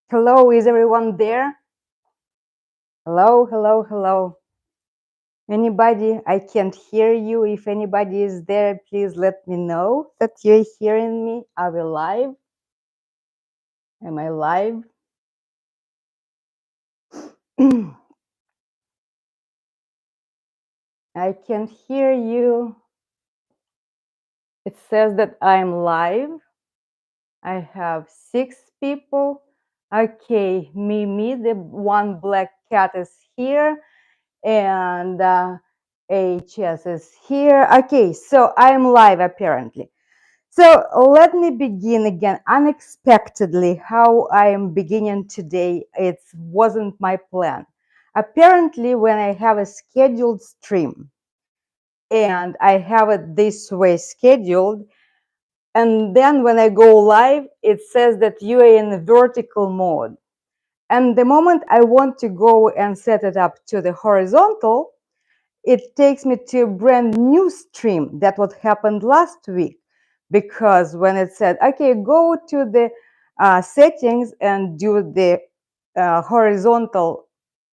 Hello, is everyone there? Hello, hello, hello. Anybody? I can't hear you. If anybody is there, please let me know that you're hearing me. Are we live? Am I live? I can't hear you. It says that I'm live. I have 6 people. Okay, Mimi, the one black cat is here, and HS is here. Okay, so I'm live apparently. So let me begin again unexpectedly how I am beginning today. It wasn't my plan. Apparently, when I have a scheduled stream and I have it this way scheduled, and then when I go live, it says that you are in the vertical mode. And the moment I want to go and set it up to the horizontal, it takes me to a brand new stream. That what happened last week, because when it said, okay, go to the settings and do the horizontal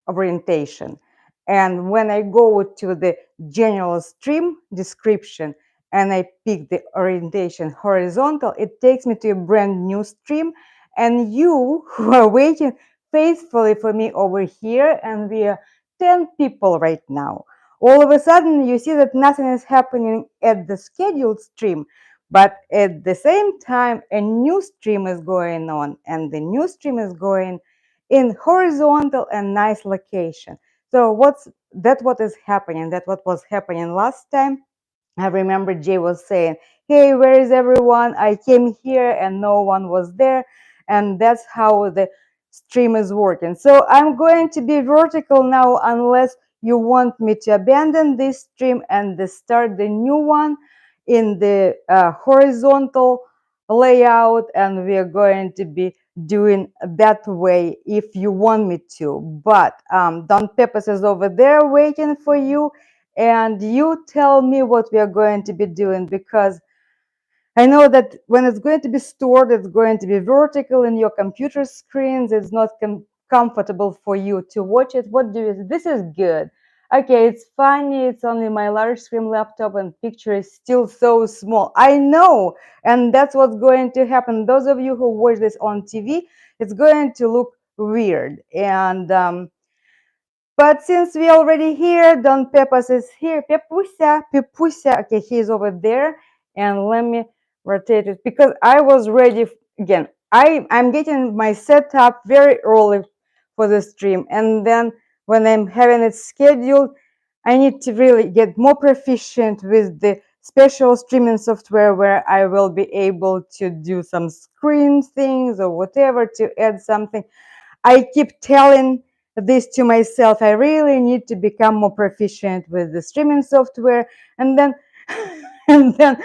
orientation, and when I go to the general stream description and I pick the orientation horizontal, it takes me to a brand new stream, and you who are waiting faithfully for me over here, and we are 10 people right now. All of a sudden, you see that nothing is happening at the scheduled stream, but at the same time, a new stream is going on, and the new stream is going in horizontal and nice location. So what is happening? That what was happening last time. I remember Jay was saying, hey, where is everyone? I came here and no one was there. And that's how the stream is working. So I'm going to be vertical now unless you want me to abandon this stream and start the new one in the horizontal layout. And we are going to be doing that way if you want me to. But Don Pepas is over there waiting for you, and you tell me what we are going to be doing, because I know that when it's going to be stored, it's going to be vertical in your computer screens. It's not comfortable for you to watch it. What do you? This is good. Okay, it's funny. It's only my large screen laptop, and picture is still so small. I know, and that's what's going to happen. Those of you who watch this on TV, it's going to look weird. And but since we already here, Don Pepas is here. Pepusa, Pepusa. Okay, he's over there. And let me rotate it because I was ready again. I'm getting my setup very early for the stream. And then when I'm having it scheduled, I need to really get more proficient with the special streaming software where I will be able to do some screen things or whatever to add something. I keep telling this to myself. I really need to become more proficient with the streaming software, and then and then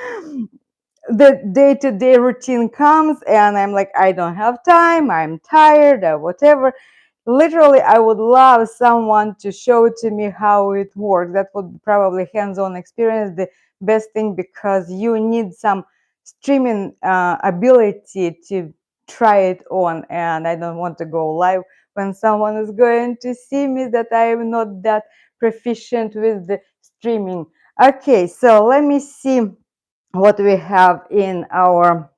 the day-to-day routine comes and I'm like, I don't have time, I'm tired or whatever. Literally, I would love someone to show to me how it works. That would be probably hands-on experience, the best thing, because you need some streaming ability to try it on, and I don't want to go live when someone is going to see me that I am not that proficient with the streaming. Okay, so let me see what we have in our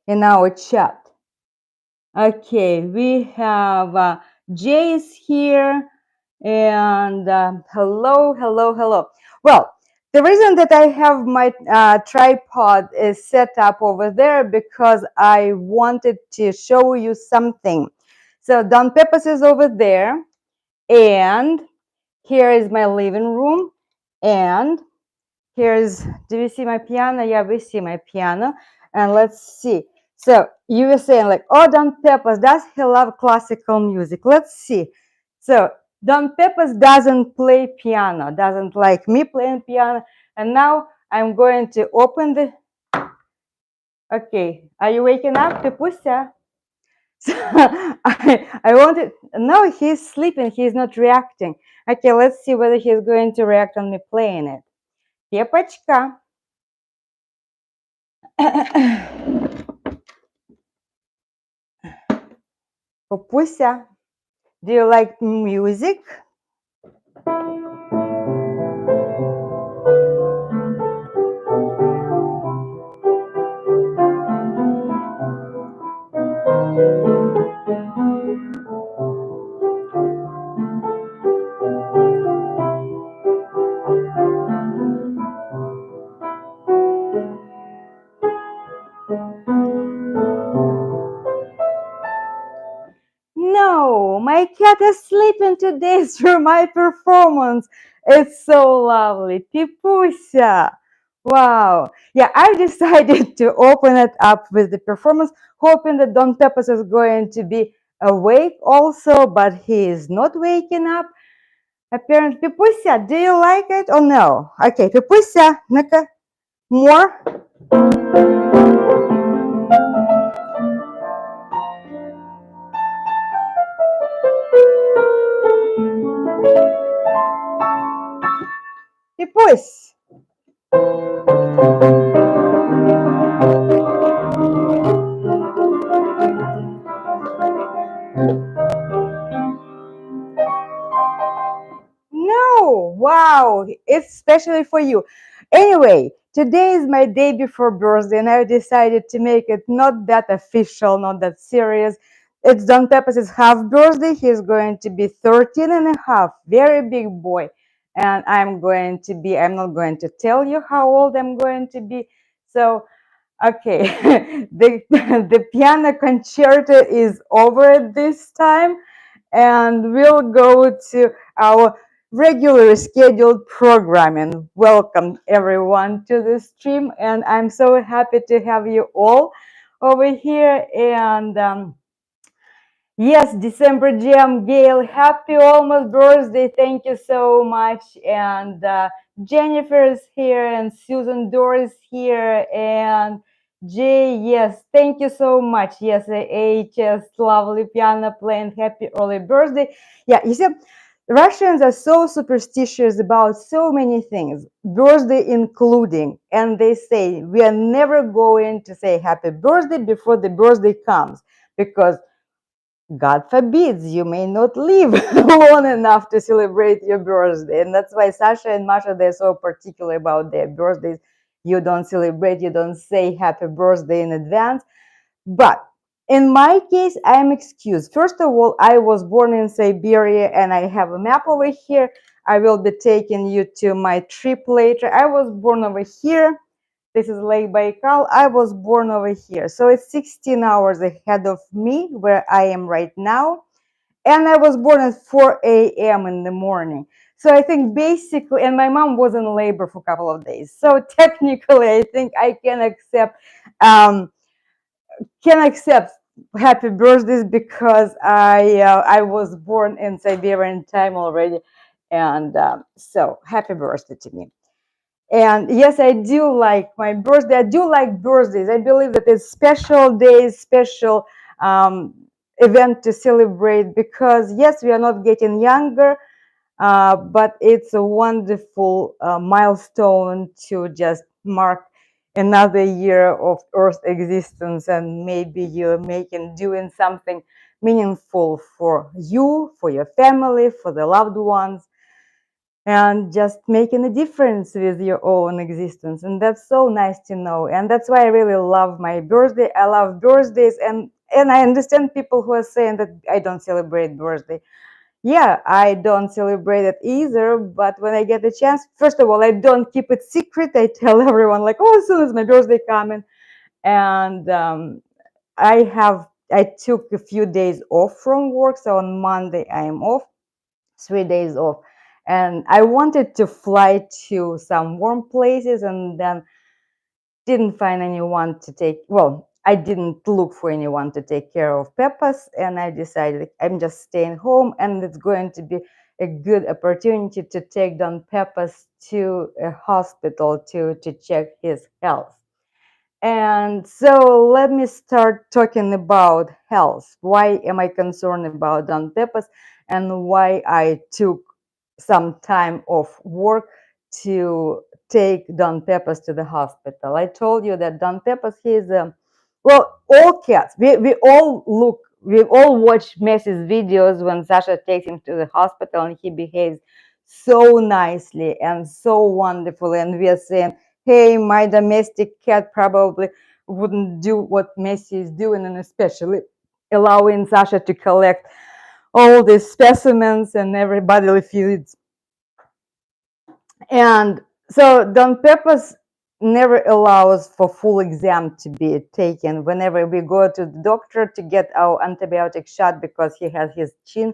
in our chat. Okay, we have Jay is here, and hello, hello, hello. Well, the reason that I have my tripod is set up over there because I wanted to show you something. So Don Pepas is over there, and here is my living room, and here's, do you see my piano? Yeah, we see my piano. And let's see. So you were saying like, oh, Don Pepas, does he love classical music? Let's see. So Don Pepas doesn't play piano, doesn't like me playing piano. And now I'm going to open the, okay, are you waking up, Pepusa? So I wanted, no, he's sleeping, he's not reacting. Okay, let's see whether he's going to react on me playing it. Пепочка. Papusia, do you like music? No, my cat is sleeping today through my performance. It's so lovely. Pipusia. Wow. Yeah, I decided to open it up with the performance, hoping that Don Pepas is going to be awake also, but he is not waking up. Apparently, Pipusia, do you like it or no? Okay, Pipusia, ну-ка, more. Пипусь. No, wow, it's especially for you. Anyway, today is my day before birthday, and I decided to make it not that official, not that serious. It's Don Pepas' half birthday. He's going to be 13 and a half, very big boy. And I'm not going to tell you how old I'm going to be. So, okay, the piano concerto is over at this time, and we'll go to our regularly scheduled programming. Welcome everyone to the stream, and I'm so happy to have you all over here. And yes, December Jam, Gail, happy almost birthday. Thank you so much. And Jennifer is here, and Susan Doris here, and Jay, yes, thank you so much. Yes, HS, lovely piano playing, happy early birthday. Yeah, you see, Russians are so superstitious about so many things, birthday including, and they say we are never going to say happy birthday before the birthday comes, because God forbids, you may not live long enough to celebrate your birthday. And that's why Sasha and Masha, they're so particular about their birthdays. You don't celebrate, you don't say happy birthday in advance. But in my case, I'm excused. First of all, I was born in Siberia, and I have a map over here. I will be taking you to my trip later. I was born over here. This is Lake Baikal. I was born over here. So it's 16 hours ahead of me where I am right now. And I was born at 4 a.m. in the morning. So I think basically, and my mom was in labor for a couple of days. So technically, I think I can accept happy birthdays because I was born in Siberian time already. And so happy birthday to me. And yes, I do like my birthday. I do like birthdays. I believe that it's special days, special event to celebrate because, yes, we are not getting younger, but it's a wonderful milestone to just mark another year of Earth existence, and maybe you're doing something meaningful for you, for your family, for the loved ones, and just making a difference with your own existence. And that's so nice to know. And that's why I really love my birthday. I love birthdays, and I understand people who are saying that I don't celebrate birthday. Yeah, I don't celebrate it either, but when I get a chance, first of all, I don't keep it secret. I tell everyone, like, oh, as soon as my birthday coming. And I took a few days off from work, so on Monday I am off, 3 days off, and I wanted to fly to some warm places, and then didn't find anyone to take, well, I didn't look for anyone to take care of Pepas, and I decided I'm just staying home, and it's going to be a good opportunity to take Don Pepas to a hospital to check his health. And so let me start talking about health. Why am I concerned about Don Pepas, and why I took some time off work to take Don Pepas to the hospital? I told you that Don Pepas, he's well, all cats, we all look we've all watched Messi's videos when Sasha takes him to the hospital and he behaves so nicely and so wonderfully. And we are saying, hey, my domestic cat probably wouldn't do what Messi is doing, and especially allowing Sasha to collect all these specimens and every bodily fluids. And so Don Pepas never allows for full exam to be taken whenever we go to the doctor to get our antibiotic shot, because he has his chin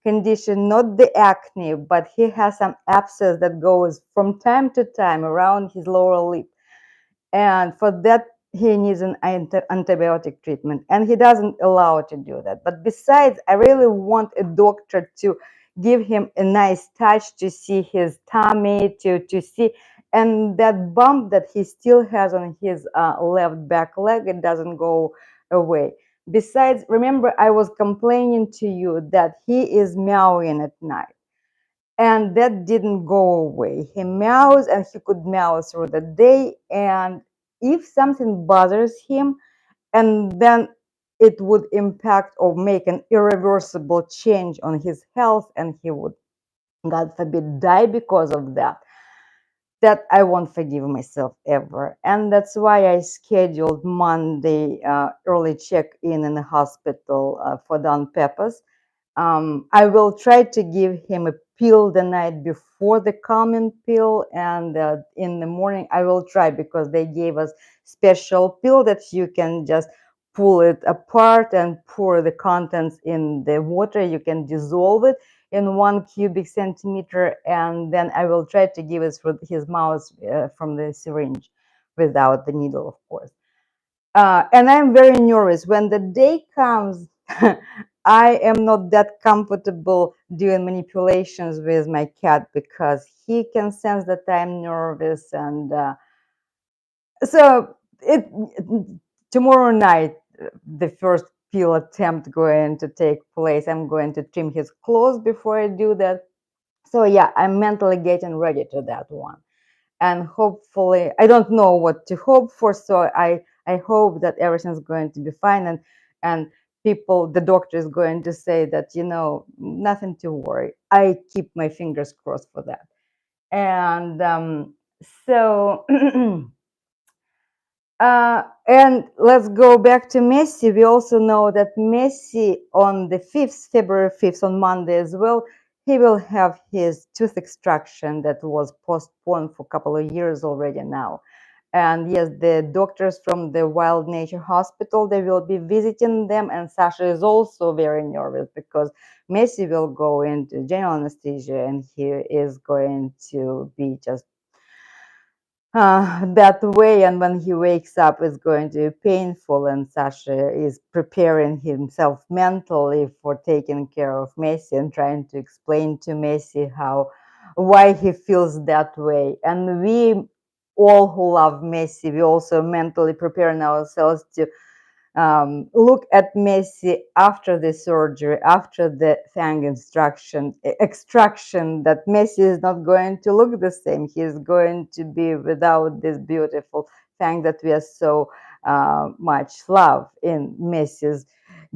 condition, not the acne, but he has some abscess that goes from time to time around his lower lip. And for that, he needs an antibiotic treatment, and he doesn't allow to do that. But besides, I really want a doctor to give him a nice touch, to see his tummy, to see, and that bump that he still has on his left back leg, it doesn't go away. Besides, remember I was complaining to you that he is meowing at night, and that didn't go away. He meows, and he could meow through the day, and if something bothers him, and then it would impact or make an irreversible change on his health, and he would, God forbid, die because of that, that I won't forgive myself ever. And that's why I scheduled Monday early check-in in the hospital for Don Pepas. I will try to give him a pill the night before, the calming pill, and in the morning I will try, because they gave us special pill that you can just pull it apart and pour the contents in the water. You can dissolve it in 1 cubic centimeter, and then I will try to give it through his mouth from the syringe without the needle, of course. And I'm very nervous when the day comes. I am not that comfortable doing manipulations with my cat, because he can sense that I'm nervous. And so tomorrow night, the first peel attempt going to take place. I'm going to trim his claws before I do that. So yeah, I'm mentally getting ready to that one. And hopefully, I don't know what to hope for, so I hope that everything's going to be fine, and people, the doctor is going to say that, you know, nothing to worry. I keep my fingers crossed for that. And so and let's go back to Messi. We also know that Messi on the 5th, February 5th, on Monday as well, he will have his tooth extraction that was postponed for a couple of years already now. And yes, the doctors from the Wild Nature Hospital, they will be visiting them. And Sasha is also very nervous, because Messi will go into general anesthesia, and he is going to be just that way. And when he wakes up, it's going to be painful. And Sasha is preparing himself mentally for taking care of Messi and trying to explain to Messi why he feels that way. And we all who love Messi, we also mentally preparing ourselves to look at Messi after the surgery, after the fang extraction, that Messi is not going to look the same. He is going to be without this beautiful fang that we are so much love in Messi's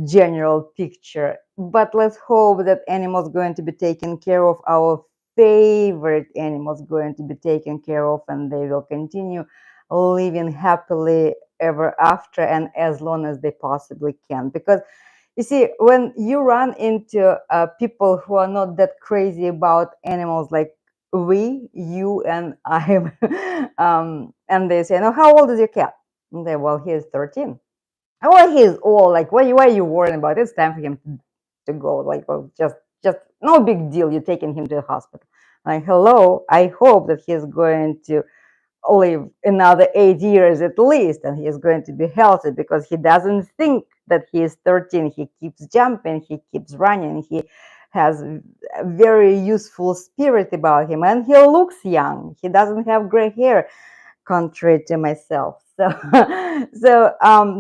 general picture. But let's hope that animals going to be taken care of, our favorite animals going to be taken care of, and they will continue living happily ever after, and as long as they possibly can. Because you see, when you run into people who are not that crazy about animals like you and I, and they say, "No, how old is your cat?" And they, "Well, he is 13." "Oh, he's old. Like, why are you worrying about it? It's time for him to go. Like, well, just no big deal. You're taking him to the hospital." Like, hello. I hope that he's going to live another 8 years at least, and he is going to be healthy, because he doesn't think that he is 13. He keeps jumping, he keeps running, he has a very useful spirit about him, and he looks young. He doesn't have gray hair, contrary to myself. So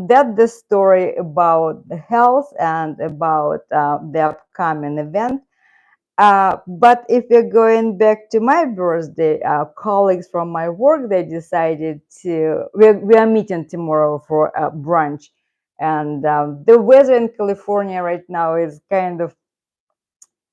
that's the story about the health and about the upcoming event. But if we're going back to my birthday, colleagues from my work, they decided we are meeting tomorrow for a brunch. And the weather in California right now is kind of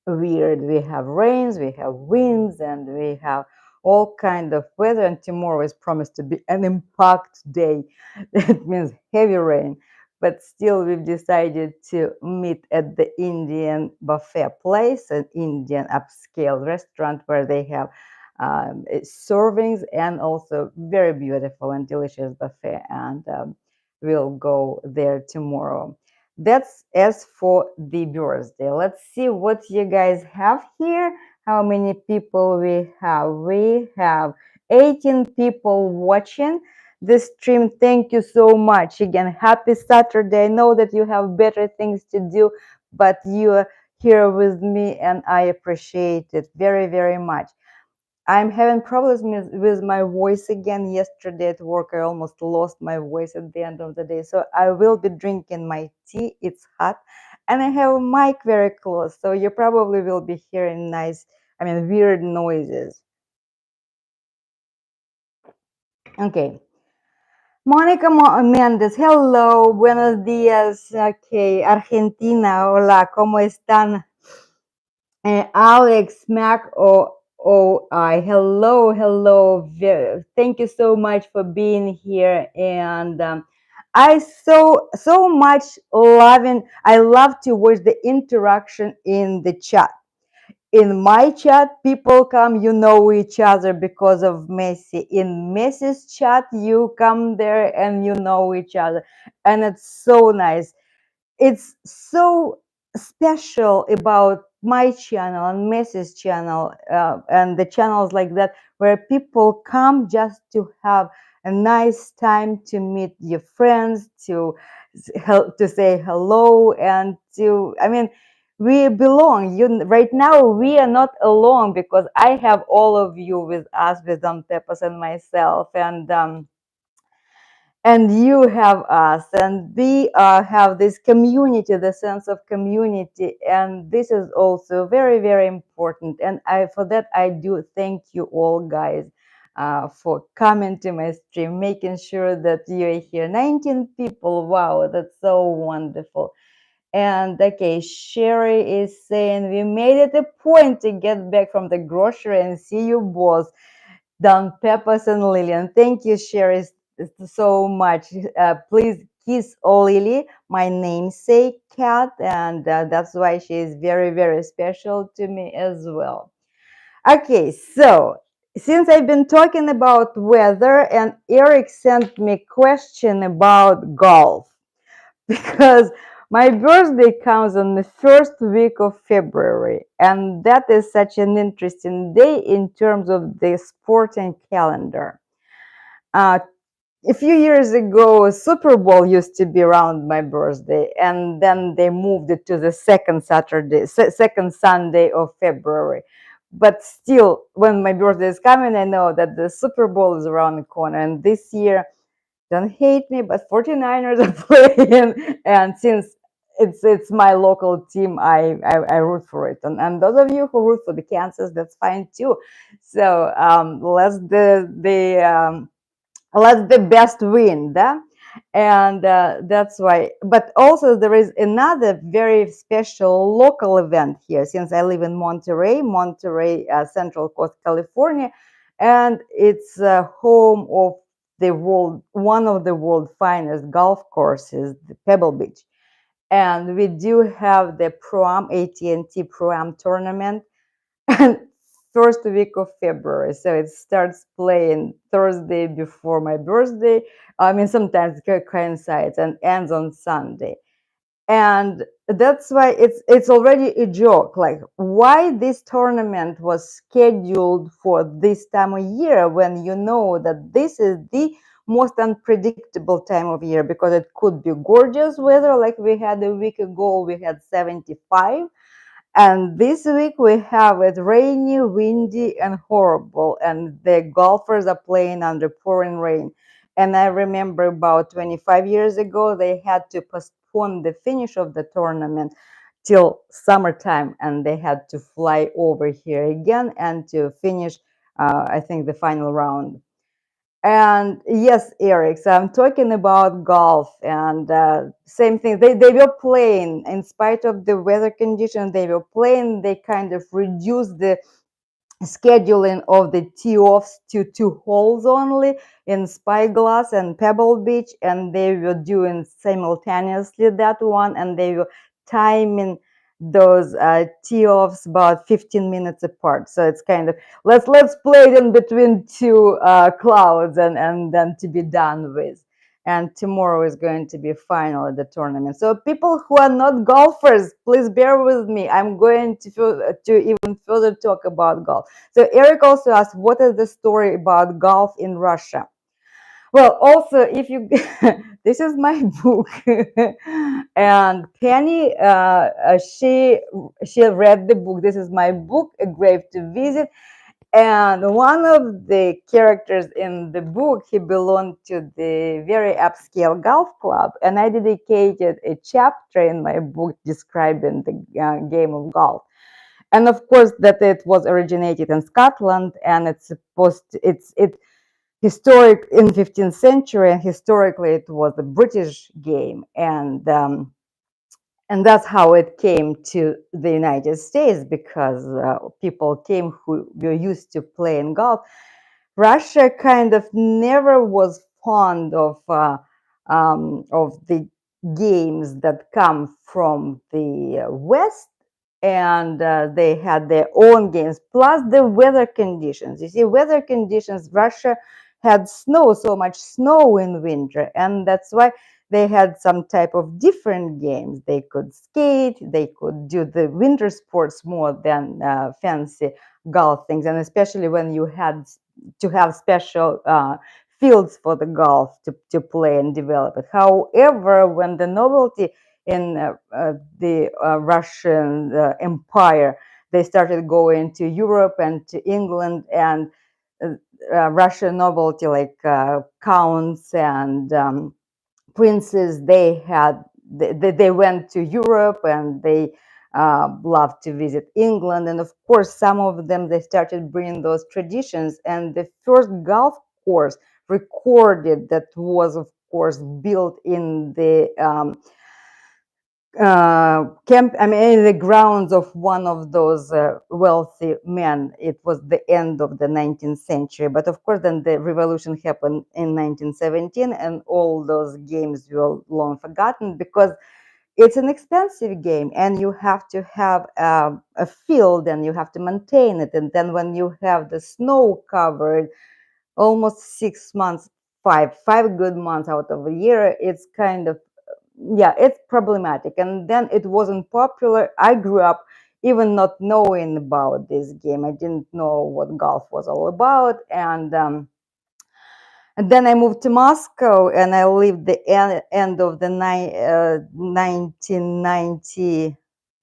weird. We have rains, we have winds, and we have all kind of weather. And tomorrow is promised to be an impact day. That means heavy rain. But still, we've decided to meet at the Indian buffet place, an Indian upscale restaurant where they have servings and also very beautiful and delicious buffet. And we'll go there tomorrow. That's as for the birthday. Let's see what you guys have here. How many people we have? We have 18 people watching this stream. Thank you so much. Again, happy Saturday. I know that you have better things to do, but you are here with me and I appreciate it very, very much. I'm having problems with my voice again. Yesterday at work, I almost lost my voice at the end of the day. So I will be drinking my tea. It's hot. And I have a mic very close. So you probably will be hearing weird noises. Okay. Mónica Méndez, hello, buenos días. Okay, Argentina, hola, ¿cómo están? Alex Mac I hello. Thank you so much for being here. And I so much loving. I love to watch the interaction in the chat. In my chat, people come, you know each other because of Messi. In Messi's chat, you come there and you know each other, and it's so nice. It's so special about my channel and Messi's channel and the channels like that, where people come just to have a nice time to meet your friends, to say hello, and to we belong. You right now we are not alone because I have all of you with us, with Pepas and myself, and you have us, and we have this community, the sense of community, and this is also very, very important. And for that I do thank you all, guys, for coming to my stream, making sure that you're here. 19 people, wow, that's so wonderful. And okay, Sherry is saying we made it a point to get back from the grocery and see you both, Don Pepas and Lilian. Thank you, Sherry, so much. Please kiss Lily, my namesake cat, and that's why she is very, very special to me as well. Okay, so since I've been talking about weather, and Eric sent me a question about golf, because my birthday comes on the first week of February, and that is such an interesting day in terms of the sporting calendar. A few years ago, Super Bowl used to be around my birthday, and then they moved it to the second Sunday of February. But still, when my birthday is coming, I know that the Super Bowl is around the corner, and this year, don't hate me, but 49ers are playing, and since it's my local team, I root for it, and those of you who root for the Kansas, that's fine too. So let the best win, and that's why. But also there is another very special local event here, since I live in Monterey, Central Coast, California, and it's home of one of the world finest golf courses, the Pebble Beach. And we do have the Pro-Am, AT&T Pro-Am tournament, and first week of February. So it starts playing Thursday before my birthday. Sometimes it coincides and ends on Sunday. And that's why it's already a joke, like why this tournament was scheduled for this time of year, when you know that this is the most unpredictable time of year, because it could be gorgeous weather like we had a week ago. We had 75, and this week we have it rainy, windy, and horrible, and the golfers are playing under pouring rain. And I remember about 25 years ago, they had to postpone the finish of the tournament till summertime, and they had to fly over here again and to finish, I think, the final round. And yes, Eric, so I'm talking about golf and same thing. They were playing in spite of the weather conditions. They were playing. They kind of reduced the scheduling of the tee-offs to 2 holes only in Spyglass and Pebble Beach, and they were doing simultaneously that one, and they were timing those tee-offs about 15 minutes apart. So it's kind of let's play it in between two clouds and then to be done with. And tomorrow is going to be final at the tournament. So people who are not golfers, please bear with me. I'm going to even further talk about golf. So Eric also asked, what is the story about golf in Russia? Well, also, if you, this is my book, and Penny, she read the book. This is my book, A Grave to Visit, and one of the characters in the book, he belonged to the very upscale golf club, and I dedicated a chapter in my book describing the game of golf. And of course, that it was originated in Scotland, and it's supposed to, it's historic in 15th century, and historically it was a British game, and that's how it came to the United States, because people came who were used to playing golf. Russia kind of never was fond of the games that come from the West, and they had their own games, plus the weather conditions. You see, weather conditions, Russia had snow, so much snow in winter, and that's why they had some type of different games. They could skate, they could do the winter sports more than fancy golf things, and especially when you had to have special fields for the golf to play and develop it. However, when the novelty in the Russian Empire, they started going to Europe and to England, and Russian nobility like counts and princes, they went to Europe, and they loved to visit England, and of course some of them, they started bringing those traditions. And the first golf course recorded that was of course built in the camp, I mean, in the grounds of one of those wealthy men. It was the end of the 19th century, but of course then the revolution happened in 1917, and all those games were long forgotten, because it's an expensive game, and you have to have a field, and you have to maintain it, and then when you have the snow covered almost 6 months, five good months out of a year, it's kind of, yeah, it's problematic. And then it wasn't popular. I grew up even not knowing about this game. I didn't know what golf was all about, and then I moved to Moscow, and I lived the end of the 1990,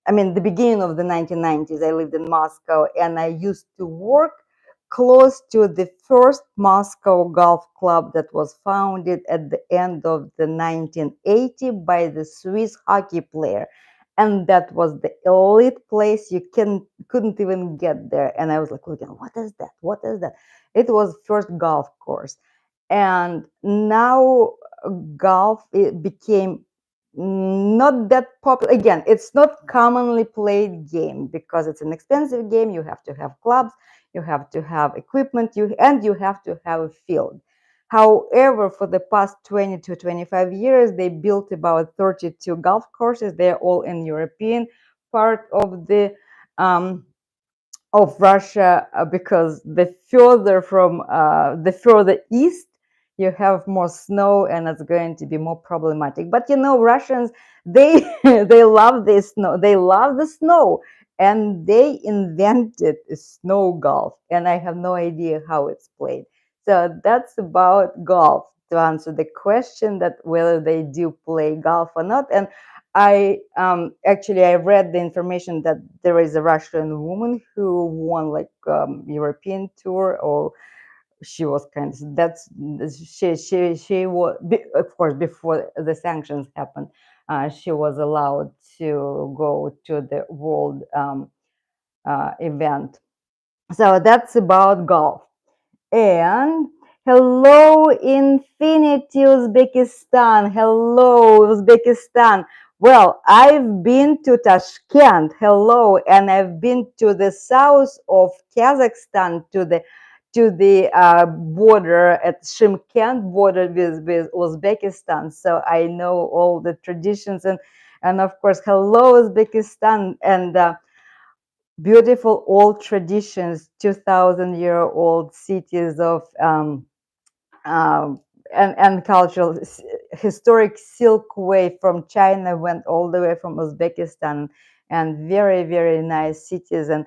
I mean, the beginning of the 1990s. I lived in Moscow, and I used to work close to the first Moscow golf club that was founded at the end of the 1980 by the Swiss hockey player. And that was the elite place. You couldn't even get there. And I was like, looking, what is that? What is that? It was first golf course. And now golf, it became not that popular. Again, it's not commonly played game because it's an expensive game. You have to have clubs, you have to have equipment, you have to have a field. However, for the past 20 to 25 years, they built about 32 golf courses. They're all in European part of Russia, because the further east you have more snow, and it's going to be more problematic. But you know, Russians, they they love this snow. They love the snow, and they invented snow golf. And I have no idea how it's played. So that's about golf, to answer the question that whether they do play golf or not. And I actually I read the information that there is a Russian woman who won like European tour, or she was kind of, that's she was, of course, before the sanctions happened, she was allowed to go to the world event. So that's about golf. And Hello, Infinity Uzbekistan. Hello, Uzbekistan. Well, I've been to Tashkent. Hello, and I've been to the south of Kazakhstan, to the border at Shymkent border with Uzbekistan. So I know all the traditions and of course, hello, Uzbekistan, and beautiful old traditions, 2,000-year-old cities of um, and cultural historic Silk Way from China went all the way from Uzbekistan, and very, very nice cities and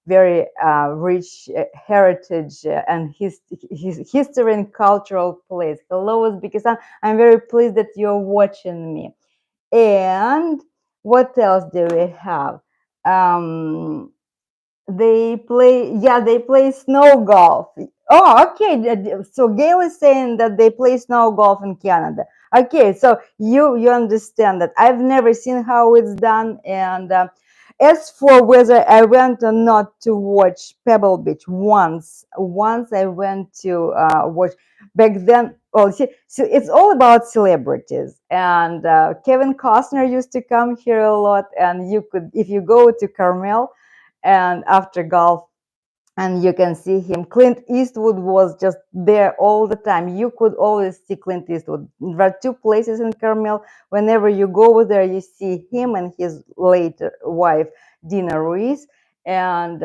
very rich heritage and his history and cultural place. Hello, Uzbekistan. I'm very pleased that you're watching me. And what else do we have? Um, they play snow golf. Oh, okay. So Gail is saying that they play snow golf in Canada. Okay, so you understand that. I've never seen how it's done. And as for whether I went or not to watch Pebble Beach, once I went to watch back then. Well, see, so it's all about celebrities, and Kevin Costner used to come here a lot. And you could, if you go to Carmel and after golf, and you can see him. Clint Eastwood was just there all the time. You could always see Clint Eastwood. There are two places in Carmel. Whenever you go there, you see him and his late wife, Dina Ruiz. And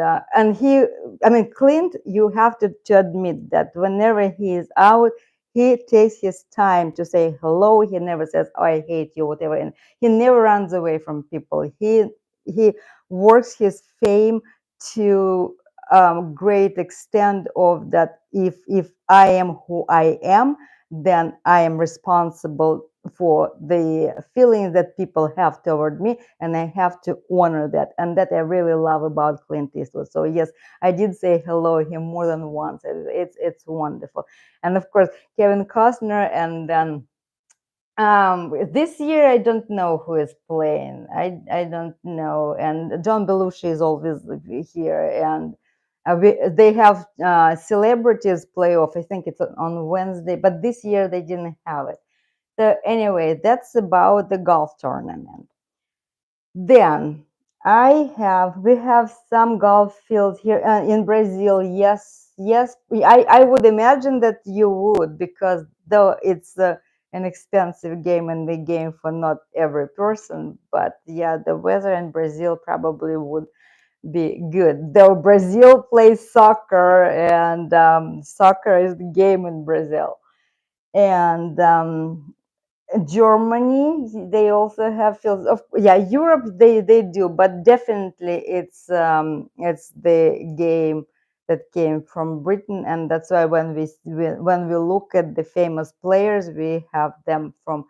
he, I mean, Clint, you have to admit that whenever he is out, he takes his time to say hello. He never says, "Oh, I hate you," whatever. And he never runs away from people. He works his fame to great extent of that. If I am who I am, then I am responsible for the feelings that people have toward me, and I have to honor that. And that I really love about Clint Eastwood. So yes, I did say hello to him more than once. It's wonderful. And of course, Kevin Costner, and then this year I don't know who is playing. I don't know. And John Belushi is always here, and they have celebrities playoff. I think it's on Wednesday, but this year they didn't have it. So anyway, that's about the golf tournament. Then we have some golf fields here in Brazil. Yes, yes. I would imagine that you would, because though it's an expensive game and the game for not every person. But yeah, the weather in Brazil probably would be good. Though Brazil plays soccer, and soccer is the game in Brazil. And Germany, they also have fields of, yeah, Europe, they do, but definitely it's the game that came from Britain. And that's why when we look at the famous players, we have them from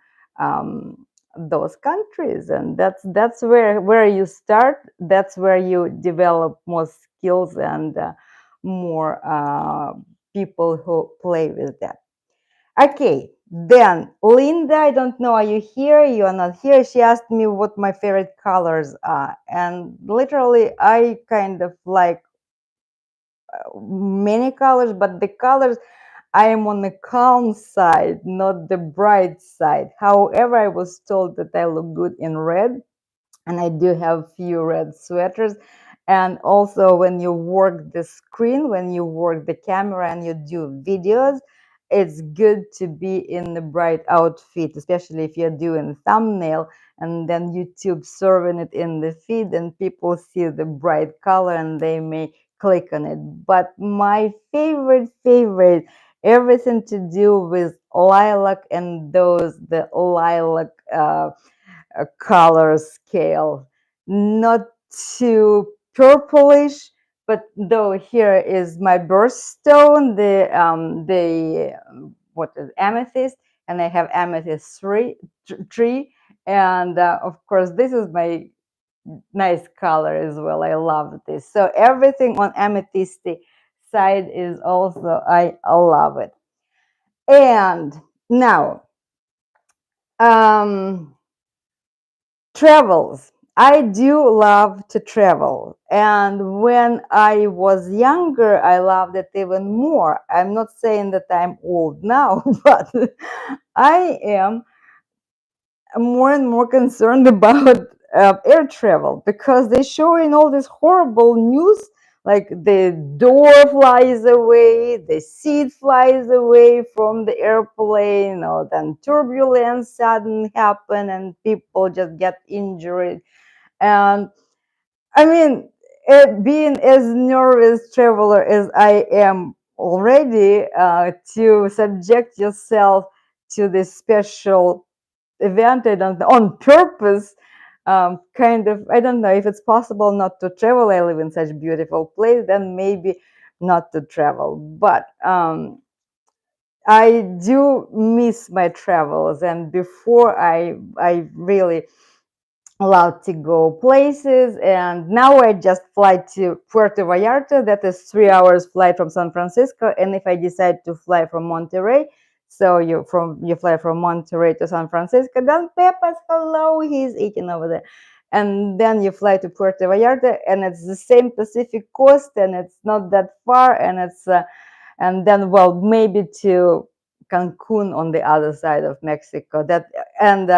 those countries. And that's where you start. That's where you develop more skills and more people who play with that. Okay, then Linda, I don't know, are you here? You are not here. She asked me what my favorite colors are. And literally, I kind of like many colors, but the colors, I am on the calm side, not the bright side. However, I was told that I look good in red, and I do have few red sweaters. And also, when you work the screen, when you work the camera and you do videos, it's good to be in the bright outfit, especially if you're doing thumbnail and then YouTube serving it in the feed, and people see the bright color and they may click on it. But my favorite, everything to do with lilac and the lilac color scale, not too purplish, but though here is my birthstone, what is amethyst, and I have amethyst tree, and of course this is my nice color as well. I love this. So everything on amethysty side is also, I love it. And now, travels. I do love to travel. And when I was younger, I loved it even more. I'm not saying that I'm old now, but I am more and more concerned about air travel because they show in all this horrible news, like the door flies away, the seat flies away from the airplane, or then turbulence suddenly happen and people just get injured. And I mean, being as nervous traveler as I am already, to subject yourself to this special event on purpose, kind of, I don't know if it's possible not to travel. I live in such beautiful place, then maybe not to travel. But I do miss my travels, and before I really allowed to go places, and now I just fly to Puerto Vallarta. That is 3 hours flight from San Francisco. And if I decide to fly from Monterrey, so you fly from Monterrey to San Francisco, then Pepas, hello, he's eating over there. And then you fly to Puerto Vallarta, and it's the same Pacific coast, and it's not that far, and it's and then, well, maybe to Cancun on the other side of Mexico. That and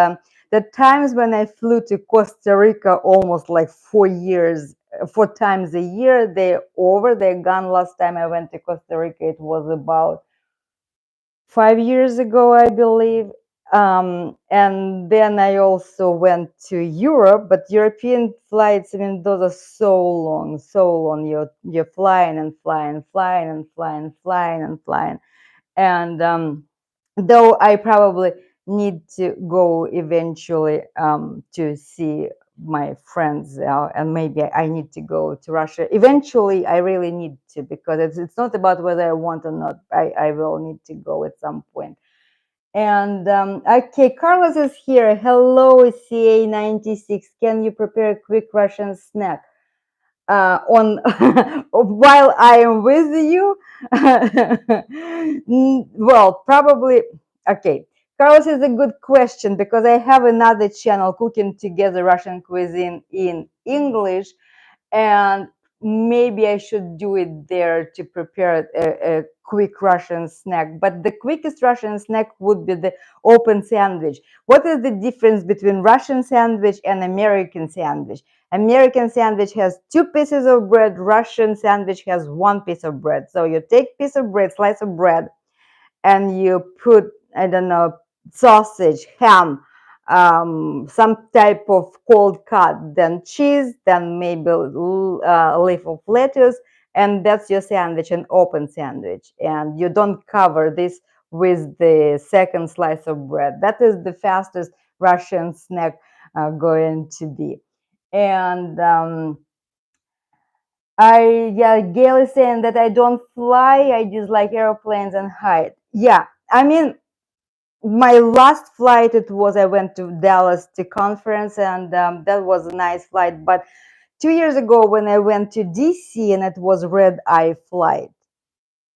the times when I flew to Costa Rica almost like 4 years, 4 times a year, they're over, they're gone. Last time I went to Costa Rica, it was about 5 years ago, I believe. And then I also went to Europe, but European flights, I mean, those are so long, so long. You're flying and flying, flying and flying, flying and flying. And though I probably need to go eventually to see my friends, and maybe I need to go to Russia. Eventually, I really need to, because it's not about whether I want or not. I will need to go at some point. And okay, Carlos is here. Hello, CA96. Can you prepare a quick Russian snack? On while I am with you? Well, probably. Okay, Carlos, is a good question because I have another channel, Cooking Together Russian Cuisine in English, and maybe I should do it there to prepare a quick Russian snack. But the quickest Russian snack would be the open sandwich. What is the difference between Russian sandwich and American sandwich? American sandwich has 2 pieces of bread. Russian sandwich has 1 piece of bread. So you take piece of bread, slice of bread, and you put, I don't know, sausage, ham, some type of cold cut, then cheese, then maybe a leaf of lettuce, and that's your sandwich, an open sandwich. And you don't cover this with the second slice of bread. That is the fastest Russian snack going to be. And Gail is saying that I don't fly, I just like airplanes and height. Yeah, I mean, my last flight, it was, I went to Dallas to conference, and that was a nice flight. But 2 years ago, when I went to DC, and it was red eye flight,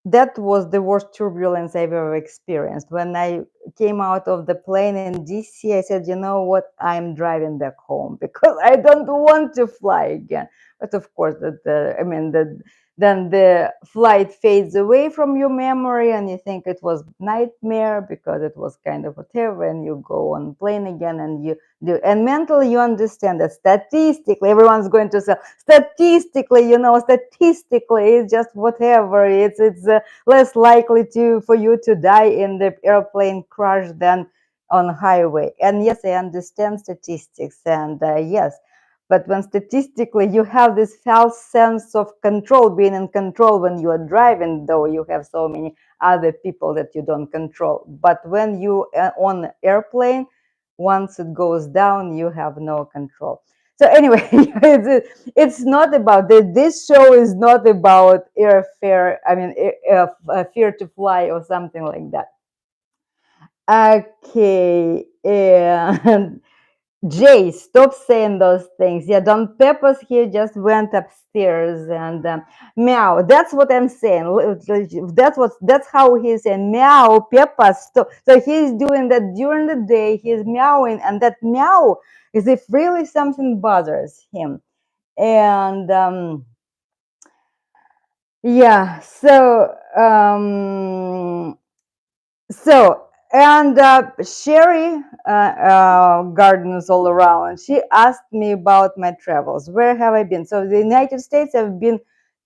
that was the worst turbulence I've ever experienced. When I came out of the plane in DC, I said, you know what, I'm driving back home because I don't want to fly again. But of course, then the flight fades away from your memory, and you think it was nightmare because it was kind of whatever, and you go on plane again, and you do. And mentally, you understand that statistically, everyone's going to say, statistically, statistically, it's just whatever. It's less likely for you to die in the airplane crash than on highway. And yes, I understand statistics, and yes, but when statistically you have this false sense of control, being in control when you are driving, though you have so many other people that you don't control. But when you are on airplane, once it goes down, you have no control. So anyway, it's not about this show is not about airfare. I mean, fear to fly or something like that. Okay, and Jay, stop saying those things. Yeah, Don Peppers here just went upstairs and meow. That's what I'm saying. That's how he's saying meow. Peppers, stop. So he's doing that during the day. He's meowing, and that meow is if really something bothers him. And yeah, so, and Sherry gardens all around. She asked me about my travels. Where have I been? So the United States, I've been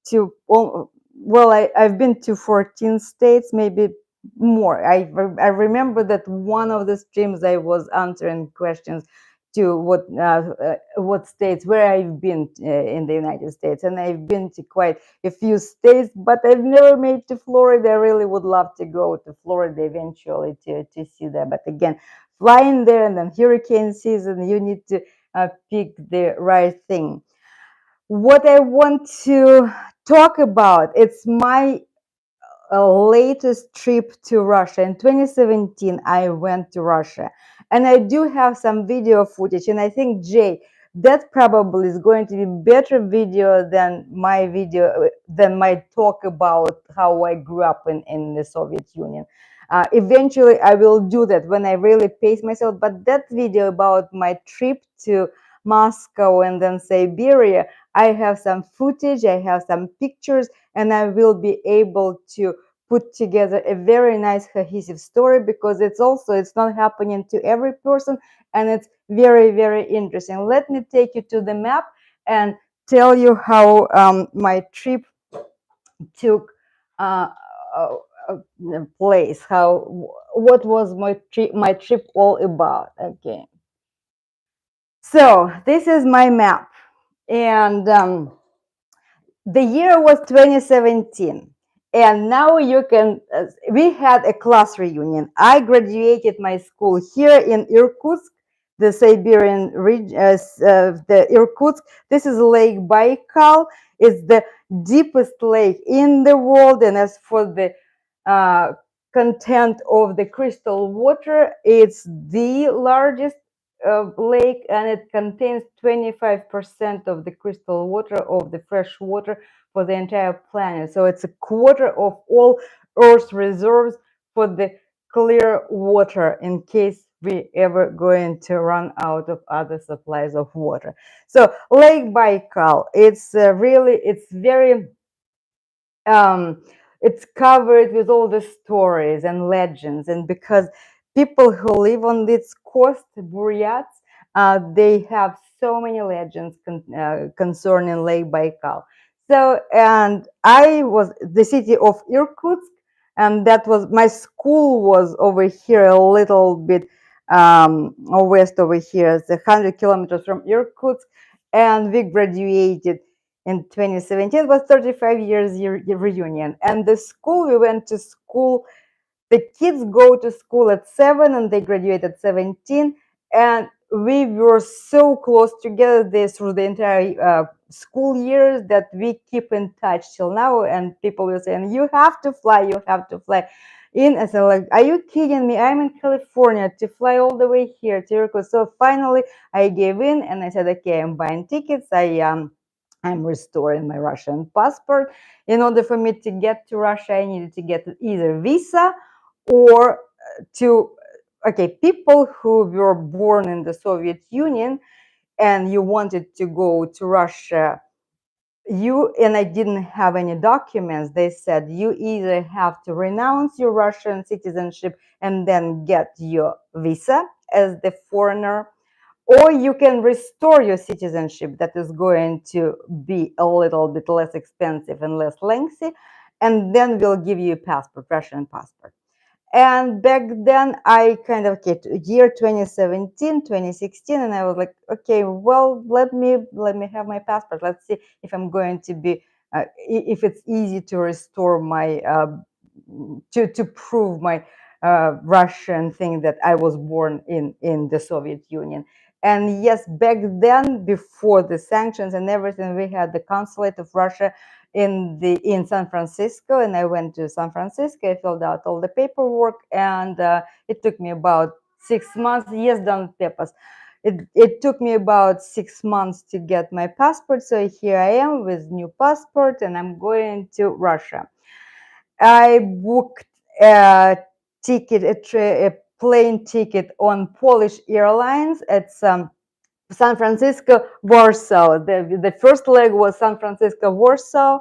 to, well, I've been to 14 states, maybe more. I remember that one of the streams I was answering questions to what states, where I've been in the United States. And I've been to quite a few states, but I've never made to Florida. I really would love to go to Florida eventually to see that. But again, flying there and then hurricane season, you need to pick the right thing. What I want to talk about, it's my latest trip to Russia. In 2017, I went to Russia, and I do have some video footage. And I think, Jay, that probably is going to be better video than my video, than my talk about how I grew up in the Soviet Union. Eventually, I will do that when I really pace myself. But that video about my trip to Moscow and then Siberia, I have some footage, I have some pictures, and I will be able to put together a very nice cohesive story, because it's not happening to every person, and it's very, very interesting. Let me take you to the map and tell you how my trip took uh, uh, place, what was my trip all about. Okay, so this is my map, and the year was 2017, and now you can we had a class reunion. I graduated my school here in Irkutsk, the Siberian region, the Irkutsk. This is Lake Baikal. It's the deepest lake in the world, and as for the uh, content of the crystal water, it's the largest lake, and it contains 25% of the crystal water, of the fresh water for the entire planet. So it's a quarter of all Earth's reserves for the clear water, in case we ever going to run out of other supplies of water. So Lake Baikal, it's very it's covered with all the stories and legends, and because people who live on this coast, Buryats, they have so many legends concerning Lake Baikal. So, and I was the city of Irkutsk, and that was my school was over here a little bit west over here. It's 100 kilometers from Irkutsk, and we graduated in 2017. It was 35 years reunion, and the school we went to school, the kids go to school at 7 and they graduate at 17, and we were so close together through the entire school years that we keep in touch till now. And people will say, and you have to fly in. And so, like, are you kidding me? I'm in California to fly all the way here to Irkutsk. So finally I gave in and I said, okay, I'm buying tickets. I'm restoring my Russian passport. In order for me to get to Russia, I needed to get either visa or to, okay, people who were born in the Soviet Union and you wanted to go to Russia, and I didn't have any documents. They said you either have to renounce your Russian citizenship and then get your visa as the foreigner, or you can restore your citizenship. That is going to be a little bit less expensive and less lengthy, and then we'll give you a passport, Russian passport. And back then I kind of, okay, year 2017, 2016, and I was like, okay, well, let me have my passport. Let's see if I'm going to be if it's easy to restore my to prove my Russian thing, that I was born in the Soviet Union. And yes, back then, before the sanctions and everything, we had the consulate of Russia in San Francisco, and I went to San Francisco. I filled out all the paperwork, and it took me about 6 months. Yes, Don Pepas. it took me about 6 months to get my passport. So here I am with new passport, and I'm going to Russia. I booked a ticket, a plane ticket on Polish Airlines. It's San Francisco, Warsaw. The first leg was San Francisco, Warsaw.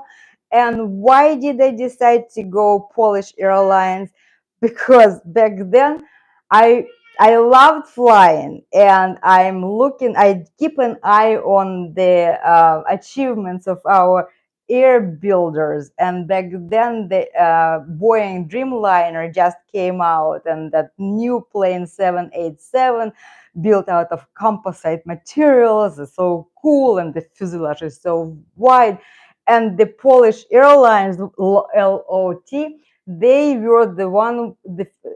And why did I decide to go Polish Airlines? Because back then I I loved flying, and I keep an eye on the achievements of our air builders. And back then the Boeing Dreamliner just came out, and that new plane 787 built out of composite materials is so cool, and the fuselage is so wide. And the Polish Airlines, LOT, they were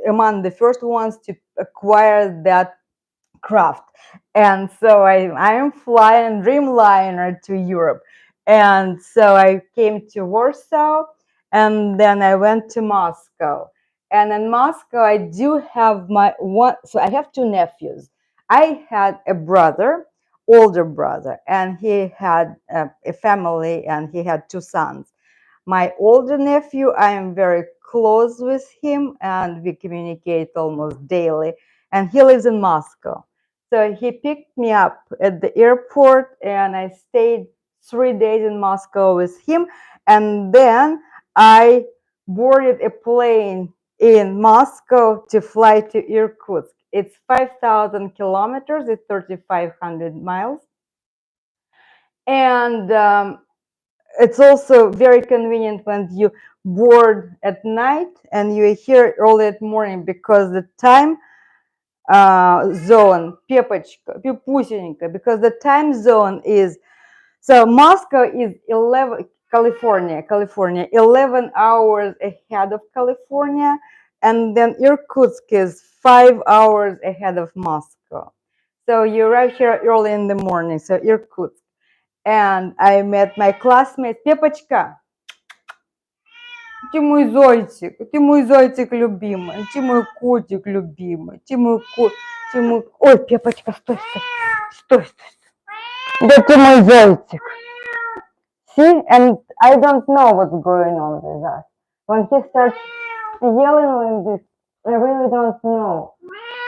among the first ones to acquire that craft. And so I am flying Dreamliner to Europe. And so I came to Warsaw, and then I went to Moscow. And in Moscow, I do have my one, so I have two nephews. I had a brother, older brother, and he had a family, and he had two sons. My older nephew, I am very close with him, and we communicate almost daily. And he lives in Moscow. So he picked me up at the airport, and I stayed 3 days in Moscow with him. And then I boarded a plane in Moscow to fly to Irkutsk. It's 5,000 kilometers, it's 3,500 miles. And it's also very convenient when you board at night and you're here early at morning, because the time zone, Пепочка, Пепусенька, because the time zone is, so Moscow is 11, California, 11 hours ahead of California, and then Irkutsk is 5 hours ahead of Moscow. So you arrive here early in the morning, so Irkutsk. And I met my classmates. Пепочка, ты мой зайчик любимый, ты мой котик любимый, ты мой Ой, Пепочка, стой. Да ты мой зайчик. See, and I don't know what's going on with us. When he starts yelling like this, I really don't know.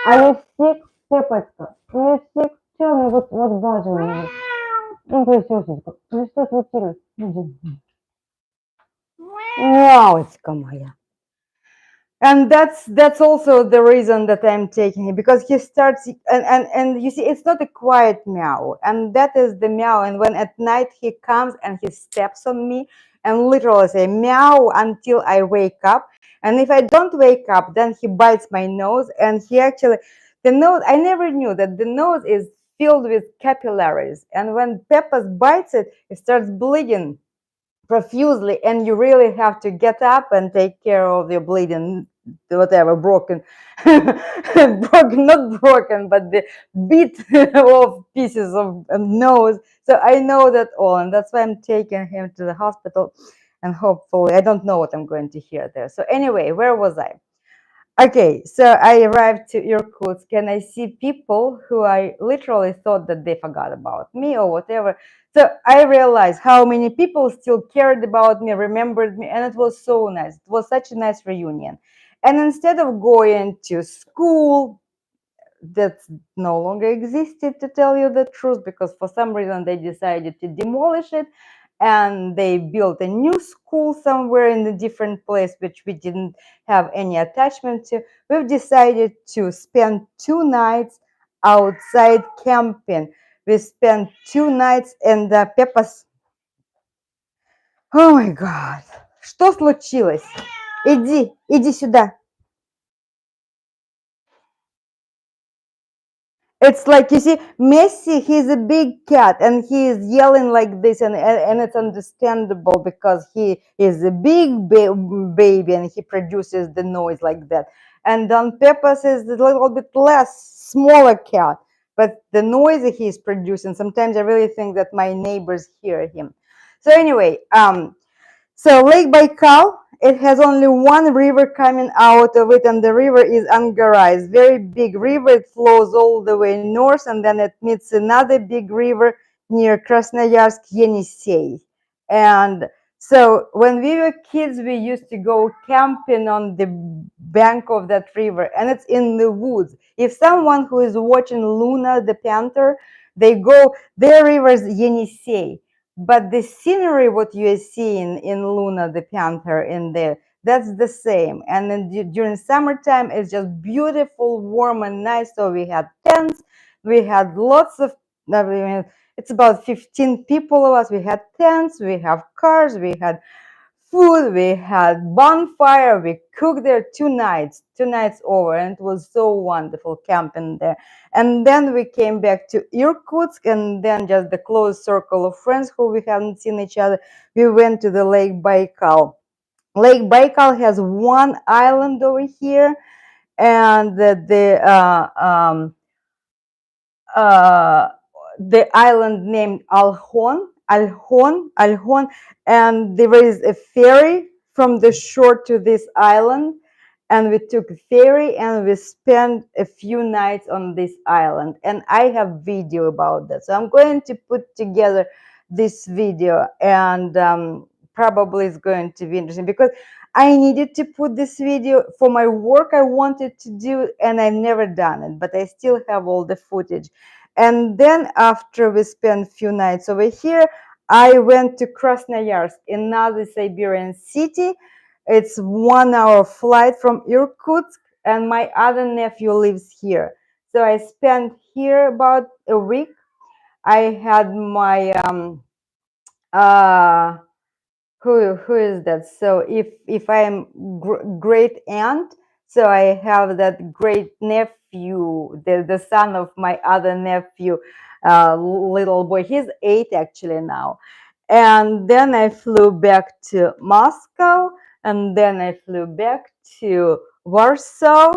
Are you sick, Пепочка? Are you sick? Tell me what's bothering you. Ну, присосенька, что случилось? Мяучка моя. And that's also the reason that I'm taking it, because he starts, and you see, it's not a quiet meow, and that is the meow. And when at night he comes and he steps on me and literally say meow until I wake up. And if I don't wake up, then he bites my nose. And he actually, the nose, I never knew that the nose is filled with capillaries, and when Pepas bites it, it starts bleeding profusely, and you really have to get up and take care of your bleeding, whatever, broken not broken, but the bit of pieces of nose. So I know that all, and that's why I'm taking him to the hospital, and hopefully I don't know what I'm going to hear there. So anyway, where was I? Okay, so I arrived to Irkutsk, and I see people who I literally thought that they forgot about me or whatever. So I realized how many people still cared about me, remembered me, and it was so nice. It was such a nice reunion. And instead of going to school, that no longer existed, to tell you the truth, because for some reason they decided to demolish it, and they built a new school somewhere in a different place, which we didn't have any attachment to. We've decided to spend 2 nights outside camping. We spent 2 nights in the Pepas. Oh my God! Что случилось? Иди сюда. It's like, you see, Messi, he's a big cat, and he is yelling like this, and it's understandable, because he is a big baby, and he produces the noise like that. And Don Pepas is a little bit less, smaller cat, but the noise that he's producing, sometimes I really think that my neighbors hear him. So anyway, so Lake Baikal, it has only one river coming out of it, and the river is Angara. It's very big river. It flows all the way north, and then it meets another big river near Krasnoyarsk, Yenisei. And so when we were kids, we used to go camping on the bank of that river, and it's in the woods. If someone who is watching Luna the panther, they go, their river is Yenisei. But the scenery, what you are seeing in Luna the panther in there, that's the same. And then during summertime, it's just beautiful, warm and nice. So we had tents, we had lots of, I mean, it's about 15 people of us. We had tents, we have cars, we had food, we had bonfire, we cooked there 2 nights over, and it was so wonderful camping there. And then we came back to Irkutsk, and then just the close circle of friends who we hadn't seen each other, we went to the Lake Baikal. Lake Baikal has one island over here, and uh, the island named Alhon, and there is a ferry from the shore to this island, and we took a ferry and we spent a few nights on this island, and I have video about that, so I'm going to put together this video, and probably it's going to be interesting because I needed to put this video for my work I wanted to do, and I never done it, but I still have all the footage. And then after we spent a few nights over here, I went to Krasnoyarsk, another Siberian city. It's 1 hour flight from Irkutsk, and my other nephew lives here. So I spent here about a week. I had my who is that? So if I am great aunt, so I have that great nephew, the son of my other nephew, little boy. He's 8 actually now. And then I flew back to Moscow, and then I flew back to Warsaw,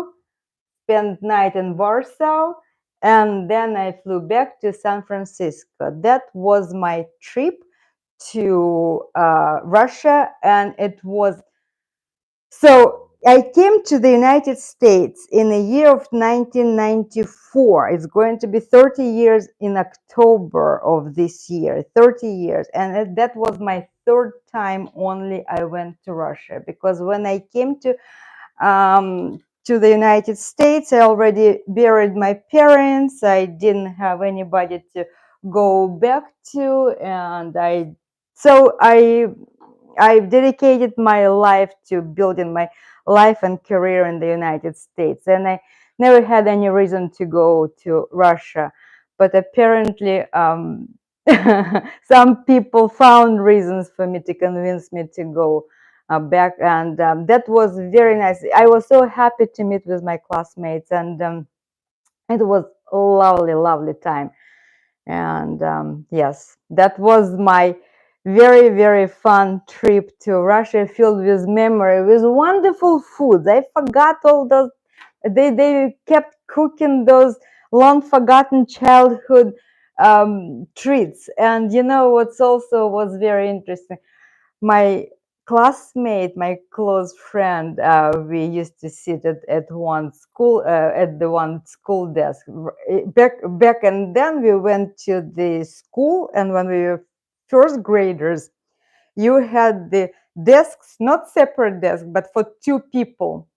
spent night in Warsaw, and then I flew back to San Francisco. That was my trip to Russia, and it was so. I came to the United States in the year of 1994. It's going to be 30 years in October of this year, 30 years. And that was my third time only I went to Russia, because when I came to the United States, I already buried my parents. I didn't have anybody to go back to, and I dedicated my life to building my life and career in the United States, and I never had any reason to go to Russia. But apparently, some people found reasons for me to convince me to go back, and that was very nice. I was so happy to meet with my classmates, and it was a lovely, lovely time. And yes, that was my very, very fun trip to Russia, filled with memory, with wonderful foods. I forgot all those. They kept cooking those long forgotten childhood treats. And you know what's also was very interesting? My classmate, my close friend, we used to sit at one school, at the one school desk. Back, and then we went to the school, and when we were first graders, you had the desks, not separate desks, but for 2 people.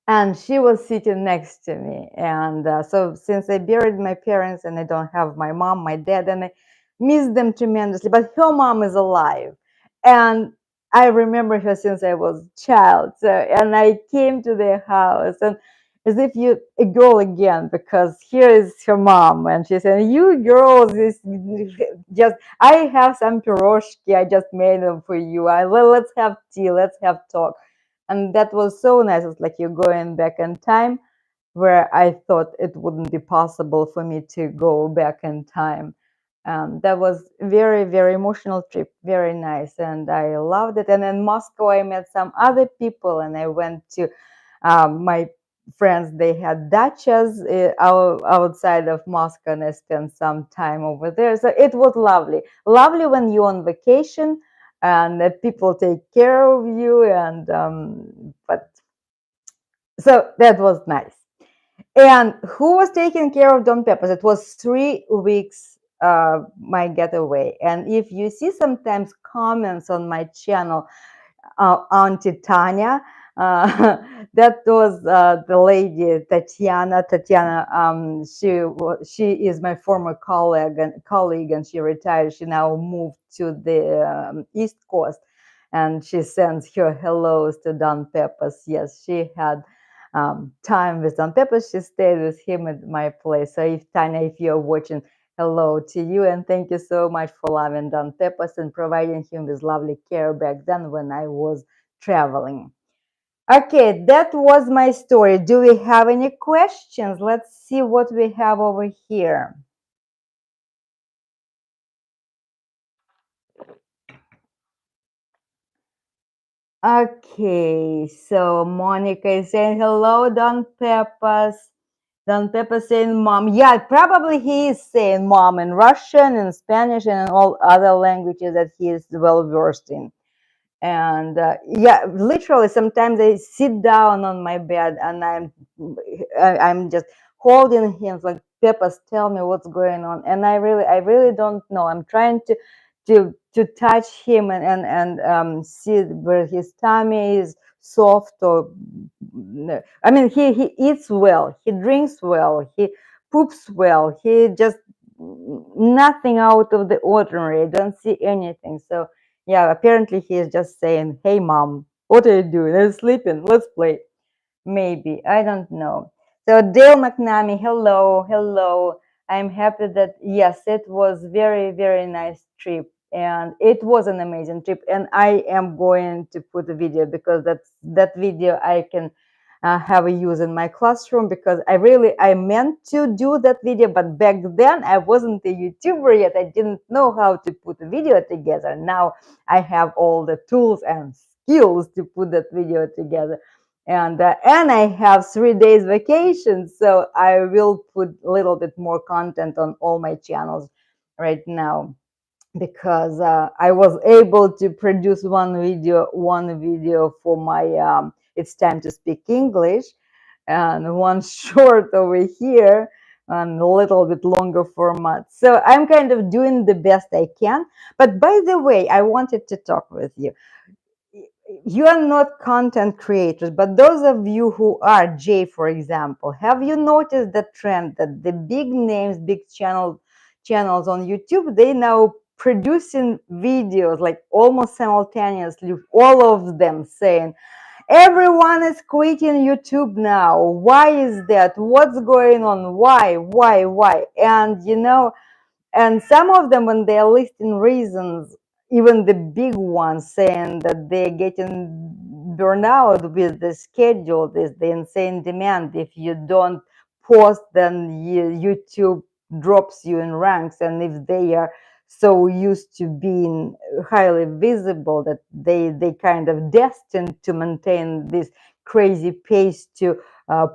And she was sitting next to me, and so since I buried my parents and I don't have my mom, my dad, and I miss them tremendously, but her mom is alive, and I remember her since I was a child. So, and I came to their house, and as if you a girl again, because here is her mom, and she said, "You girls, is just I have some piroshki, I just made them for you. Let's have tea, let's have talk." And that was so nice. It's like you're going back in time, where I thought it wouldn't be possible for me to go back in time. That was very, very emotional trip, very nice, and I loved it. And in Moscow, I met some other people, and I went to my friends. They had dachas outside of Moscow, and I spent some time over there. So it was lovely, lovely when you're on vacation. and that people take care of you, and but so that was nice. And who was taking care of Don Peppers? It was 3 weeks my getaway. And if you see sometimes comments on my channel, Auntie Tanya, that was the lady Tatiana. Tatiana, she is my former colleague, and she retired. She now moved to the East Coast, and she sends her hellos to Don Peppers. Yes, she had time with Don Peppers. She stayed with him at my place. So if Tanya, if you're watching, hello to you, and thank you so much for loving Don Peppers and providing him with lovely care back then when I was traveling. Okay, that was my story. Do we have any questions? Let's see what we have over here. Okay, so Monica is saying hello, Don Peppers. Don Peppers saying mom. Yeah, probably he is saying mom in Russian and Spanish and all other languages that he is well versed in. And yeah, literally sometimes I sit down on my bed and I'm just holding him like, Peppers, tell me what's going on. And I really don't know. I'm trying to touch him and see where his tummy is soft or I mean he eats well, he drinks well, he poops well, he just nothing out of the ordinary. I don't see anything. So yeah, apparently he is just saying, hey mom, what are you doing? I'm sleeping, let's play. Maybe, I don't know. So Dale McNamee, hello, hello. I'm happy that, yes, it was very nice trip, and it was an amazing trip. And I am going to put a video because that video I can have a use in my classroom, because I meant to do that video, but back then I wasn't a YouTuber yet. I didn't know how to put a video together. Now I have all the tools and skills to put that video together. And I have 3 days vacation, so I will put a little bit more content on all my channels right now, because I was able to produce one video for my It's Time to Speak English, and one short over here, and a little bit longer format. So I'm kind of doing the best I can. But by the way, I wanted to talk with you. You are not content creators, but those of you who are, Jay, for example, have you noticed the trend that the big names, big channels on YouTube, they now producing videos like almost simultaneously, all of them saying, everyone is quitting YouTube now. Why is that? What's going on? Why? And and some of them, when they're listing reasons, even the big ones, saying that they're getting burnout with the schedule, this the insane demand. If you don't post, then YouTube drops you in ranks. And if they are so used to being highly visible that they kind of destined to maintain this crazy pace to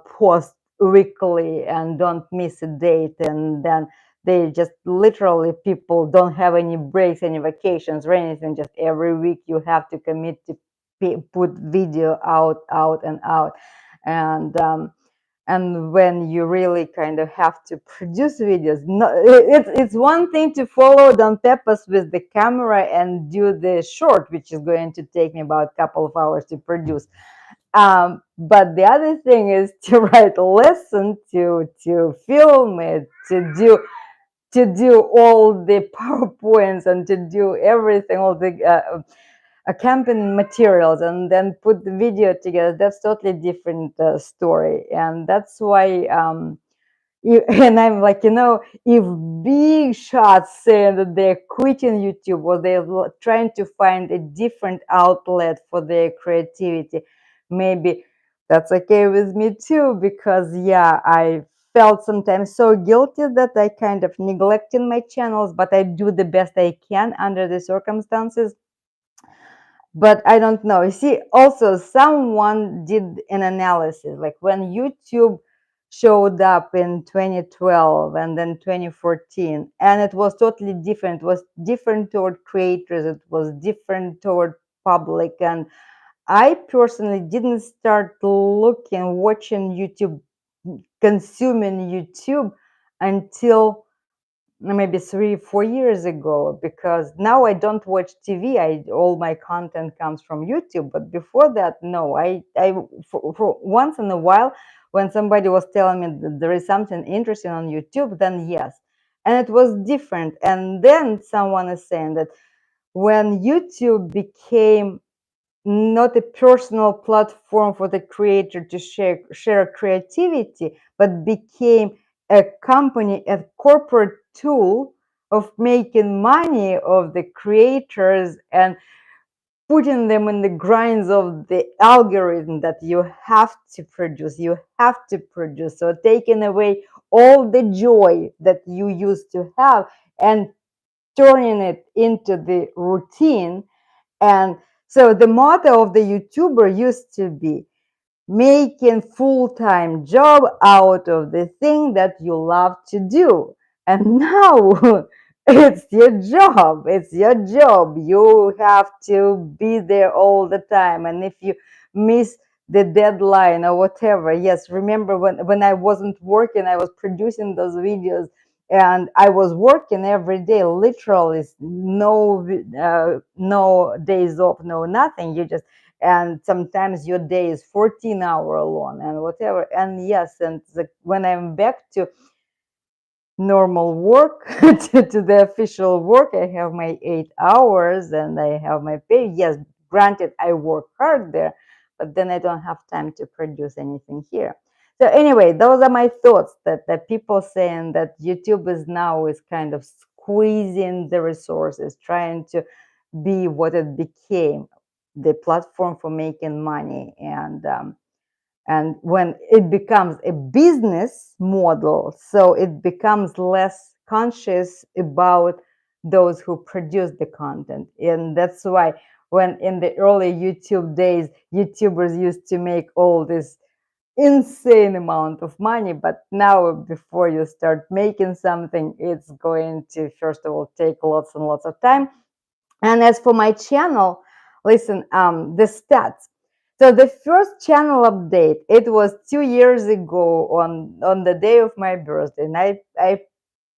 post weekly and don't miss a date, and then they just literally, people don't have any breaks, any vacations or anything. Just every week you have to commit to put video out and out. And when you really kind of have to produce videos, no, it's one thing to follow Don Peppers with the camera and do the short, which is going to take me about a couple of hours to produce. But the other thing is to write a lesson, to film it, to do all the PowerPoints and to do everything, all the campaign materials, and then put the video together. That's totally different story. And that's why and I'm like, if big shots saying that they're quitting YouTube or they're trying to find a different outlet for their creativity, maybe that's okay with me too, because yeah, I felt sometimes so guilty that I kind of neglecting my channels, but I do the best I can under the circumstances. But I don't know. You see, also someone did an analysis, like when YouTube showed up in 2012 and then 2014, and it was totally different. It was different toward creators, it was different toward public. And I personally didn't start looking, watching YouTube, consuming YouTube until maybe 3 4 years ago, because now I don't watch TV. All my content comes from YouTube. But before that, no, for once in a while, when somebody was telling me that there is something interesting on YouTube, then yes. And it was different. And then someone is saying that when YouTube became not a personal platform for the creator to share creativity, but became a company, a corporate tool of making money of the creators and putting them in the grinds of the algorithm that you have to produce, you have to produce. So taking away all the joy that you used to have and turning it into the routine. And so the motto of the YouTuber used to be making full-time job out of the thing that you love to do. And now it's your job. It's your job. You have to be there all the time. And if you miss the deadline or whatever, yes, remember when I wasn't working, I was producing those videos and I was working every day, literally no days off, no nothing. You just, and sometimes your day is 14-hour long and whatever. And yes, and when I'm back to normal work, to the official work, I have my 8 hours and I have my pay. Yes, granted, I work hard there, but then I don't have time to produce anything here. So anyway, those are my thoughts, that people saying that YouTube is now is kind of squeezing the resources, trying to be what it became, the platform for making money. And when it becomes a business model, so it becomes less conscious about those who produce the content. And that's why when in the early YouTube days, YouTubers used to make all this insane amount of money, but now before you start making something, it's going to first of all take lots and lots of time. And as for my channel, listen, the stats. So the first channel update, it was 2 years ago on the day of my birthday, and I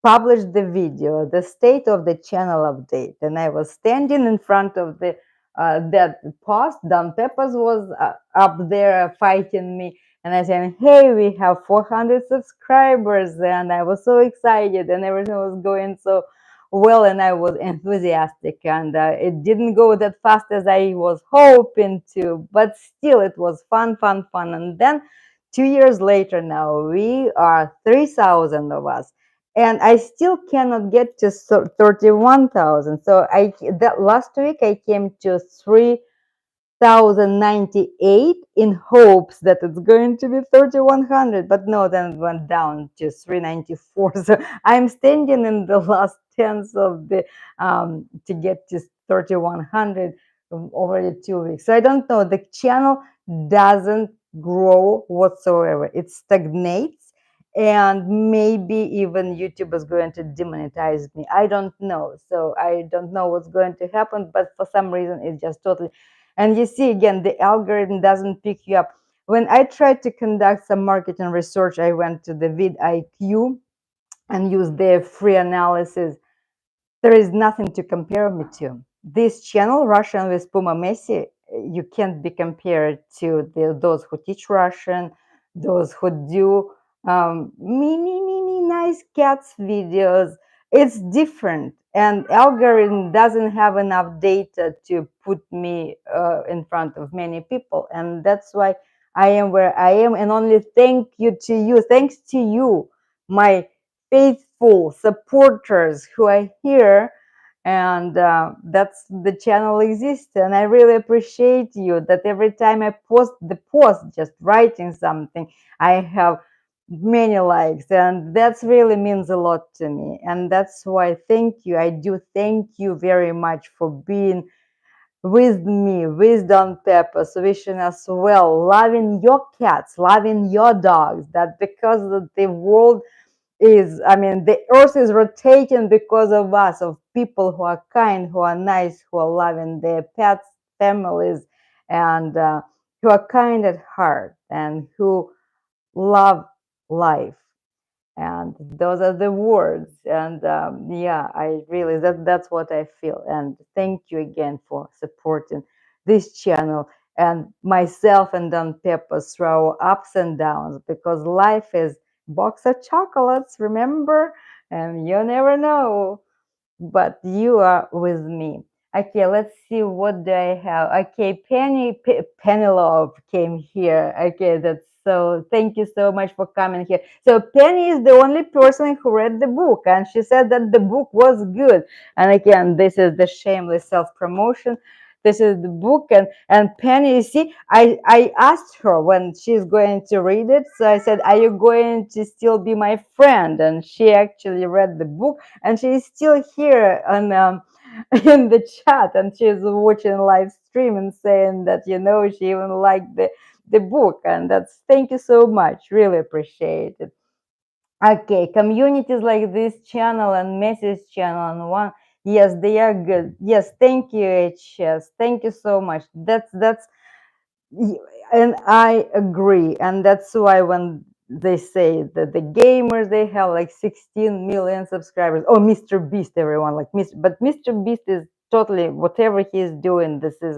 published the video, the state of the channel update, and I was standing in front of the that post. Don Pepas was up there fighting me, and I said, "Hey, we have 400 subscribers," and I was so excited, and everything was going so well, and I was enthusiastic, and it didn't go that fast as I was hoping to, but still, it was fun, fun, fun. And then 2 years later, now we are 3,000 of us, and I still cannot get to 31,000. So that last week I came to 3,098 in hopes that it's going to be 3,100, but no, then it went down to 394. So I'm standing in the last tenths of the to get to 3,100 already 2 weeks. So I don't know. The channel doesn't grow whatsoever. It stagnates, and maybe even YouTube is going to demonetize me. I don't know. So I don't know what's going to happen, but for some reason it's just totally. And you see, again, the algorithm doesn't pick you up. When I tried to conduct some marketing research, I went to the vidIQ and used their free analysis. There is nothing to compare me to. This channel, Russian with Puma Messi, you can't be compared to those who teach Russian, those who do mini nice cats videos. It's different, and algorithm doesn't have enough data to put me in front of many people, and that's why I am where I am. And only thanks to you, my faithful supporters who are here, and that's the channel exists. And I really appreciate you that every time I post the post, just writing something, I have many likes, and that's really means a lot to me. And that's why thank you. I do thank you very much for being with me, with Don Peppers, wishing us well, loving your cats, loving your dogs, that because the world is, I mean, the earth is rotating because of us, of people who are kind, who are nice, who are loving their pets, families, and who are kind at heart and who love life. And those are the words. And yeah, I really, that's what I feel. And thank you again for supporting this channel and myself and Don Peppers through our ups and downs, because life is box of chocolates, remember? And you never know, but you are with me. Okay, let's see, what do I have? Okay, Penelope came here. Okay, that's so, thank you so much for coming here. So Penny is the only person who read the book, and she said that the book was good. And again, this is the shameless self-promotion. This is the book, and Penny, you see, I asked her when she's going to read it. So I said, are you going to still be my friend? And she actually read the book, and she's still here on in the chat, and she's watching live stream and saying that, you know, she even liked the book. And that's, thank you so much, really appreciate it. Okay, communities like this channel and Messi's channel and one, yes, they are good. Yes, thank you, HS, thank you so much. That's and I agree. And that's why when they say that the gamers, they have like 16 million subscribers. Oh, Mr. Beast, everyone, like Mr. Beast is totally, whatever he's doing, this is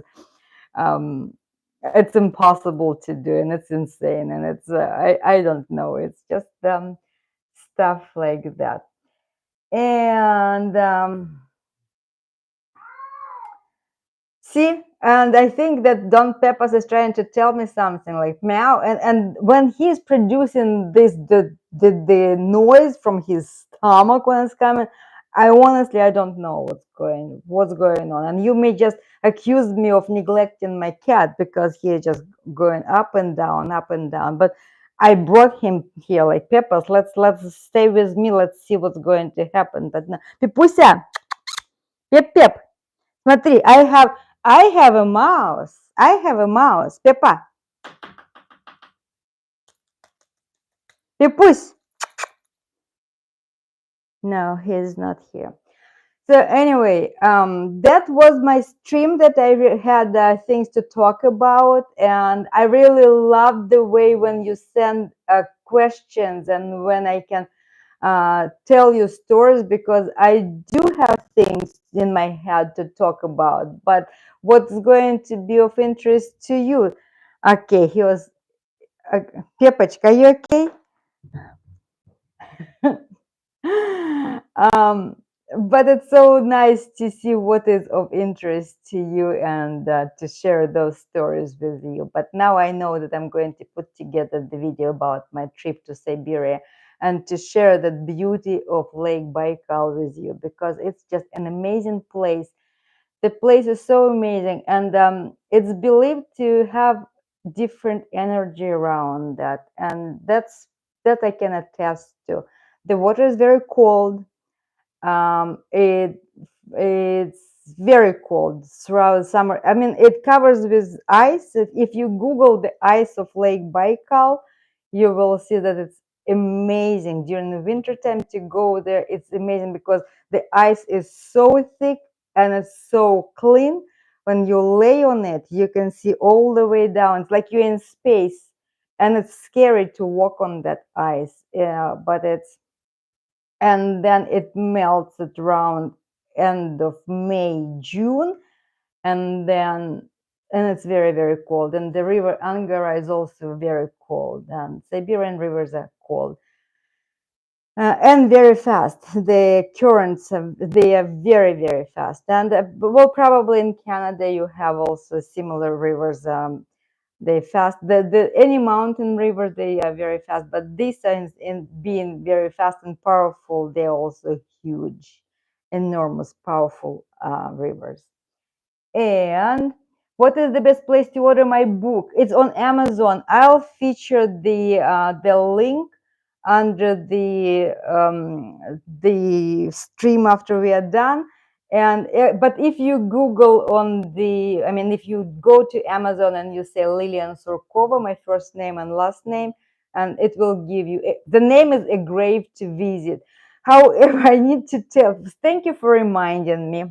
um it's impossible to do, and it's insane, and it's I don't know, it's just stuff like that. And see, and I think that Don Peppers is trying to tell me something like meow, and when he's producing this, the noise from his stomach when it's coming, I honestly, I don't know what's going on. And you may just accuse me of neglecting my cat because he is just going up and down, up and down. But I brought him here like Peppers. Let's stay with me. Let's see what's going to happen. But no, Pepuся, Pep. Смотри, I have a mouse. I have a mouse. Peppa, Pepuсь. No, he's not here. So anyway, that was my stream that I had things to talk about, and I really love the way when you send questions and when I can tell you stories, because I do have things in my head to talk about. But what's going to be of interest to you? Okay, he was. Pepachka, are you okay? um, but it's so nice to see what is of interest to you, and to share those stories with you. But now I know that I'm going to put together the video about my trip to Siberia and to share the beauty of Lake Baikal with you, because it's just an amazing place. The place is so amazing, and it's believed to have different energy around that, and that I can attest to. The water is very cold. It's very cold throughout summer. I mean, it covers with ice. If you Google the ice of Lake Baikal, you will see that it's amazing. During the winter time to go there, it's amazing because the ice is so thick and it's so clean. When you lay on it, you can see all the way down. It's like you're in space, and it's scary to walk on that ice. Yeah, but it's, and then it melts at around end of May, June, and then, and it's very, very cold. And the river Angara is also very cold, and Siberian rivers are cold. And very fast. The currents, they are very, very fast. And well, probably in Canada you have also similar rivers. They fast. The any mountain river, they are very fast. But these are in being very fast and powerful, they're also huge, enormous, powerful rivers. And what is the best place to order my book? It's on Amazon. I'll feature the link under the stream after we are done. And but if you Google on the, I mean, if you go to Amazon and you say Lilian Surkova, my first name and last name, and it will give you, the name is A Grave to Visit. However, I need to tell, thank you for reminding me.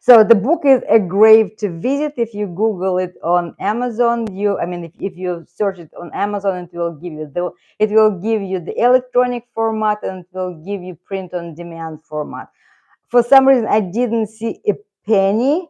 So the book is A Grave to Visit. If you Google it on Amazon, I mean, if you search it on Amazon, it will give you the electronic format, and it will give you print on demand format. For some reason, I didn't see a penny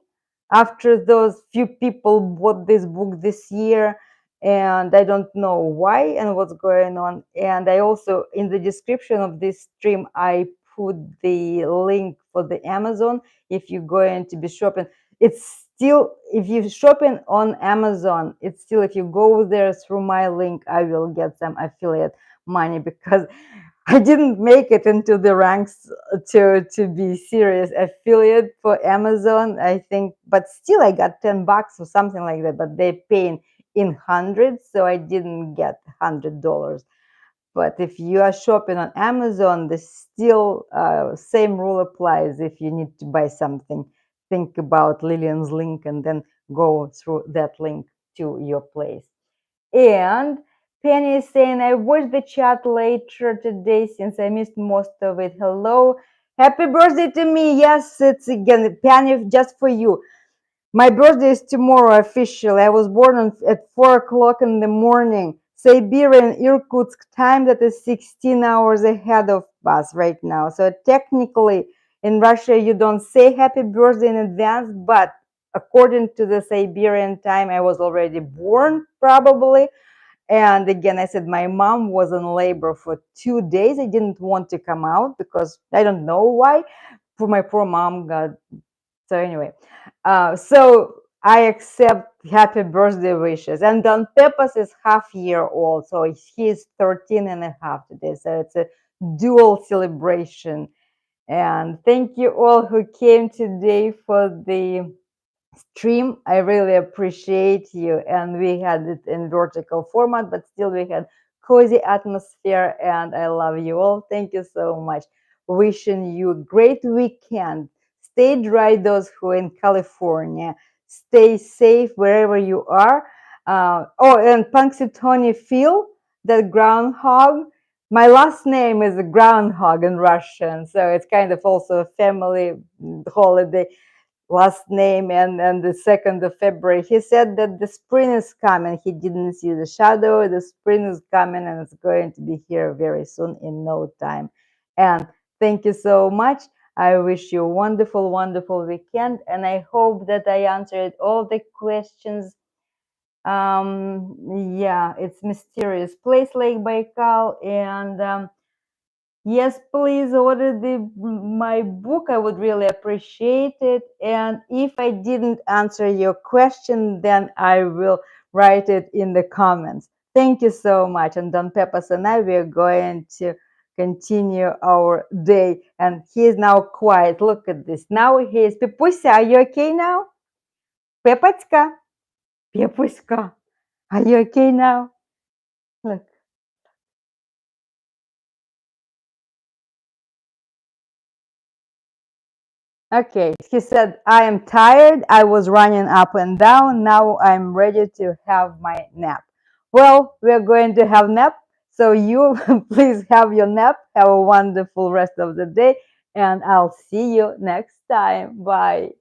after those few people bought this book this year, and I don't know why and what's going on. And I also, in the description of this stream, I put the link for the Amazon. If you're going to be shopping, it's still, if you're shopping on Amazon, it's still, if you go there through my link, I will get some affiliate money, because I didn't make it into the ranks to be serious affiliate for Amazon, I think, but still I got $10 or something like that, but they pay in hundreds, so I didn't get $100. But if you are shopping on Amazon, the still same rule applies. If you need to buy something, think about Lilian's link and then go through that link to your place. And Penny is saying, I watched the chat later today since I missed most of it. Hello. Happy birthday to me. Yes, it's again, Penny, just for you. My birthday is tomorrow officially. I was born at 4 o'clock in the morning. Siberian Irkutsk time, that is 16 hours ahead of us right now. So technically in Russia, you don't say happy birthday in advance, but according to the Siberian time, I was already born probably. And again, I said my mom was in labor for 2 days. I didn't want to come out because I don't know why. For my poor mom, God. So anyway, so I accept happy birthday wishes. And Don Pepas is half-year old, so he's 13 and a half today. So it's a dual celebration. And thank you all who came today for the stream. I really appreciate you. And we had it in vertical format, but still we had cozy atmosphere, and I love you all. Thank you so much. Wishing you a great weekend. Stay dry, those who are in California. Stay safe wherever you are. Oh, and Punxsutawney Phil, that groundhog. My last name is a groundhog in Russian, so it's kind of also a family holiday last name, and the 2nd of February. He said that the spring is coming. He didn't see the shadow. The spring is coming, and it's going to be here very soon in no time. And thank you so much. I wish you a wonderful, wonderful weekend, and I hope that I answered all the questions. Yeah, it's mysterious place, Lake Baikal, and yes, please order my book. I would really appreciate it. And if I didn't answer your question, then I will write it in the comments. Thank you so much. And Don Pepas and I, we are going to continue our day. And he is now quiet. Look at this. Now he is. Pepusia, are you okay now? Pepachka, Pepuska, are you okay now? Look. Okay, he said, I am tired. I was running up and down. Now I'm ready to have my nap. Well, we're going to have nap. So you please have your nap. Have a wonderful rest of the day. And I'll see you next time. Bye.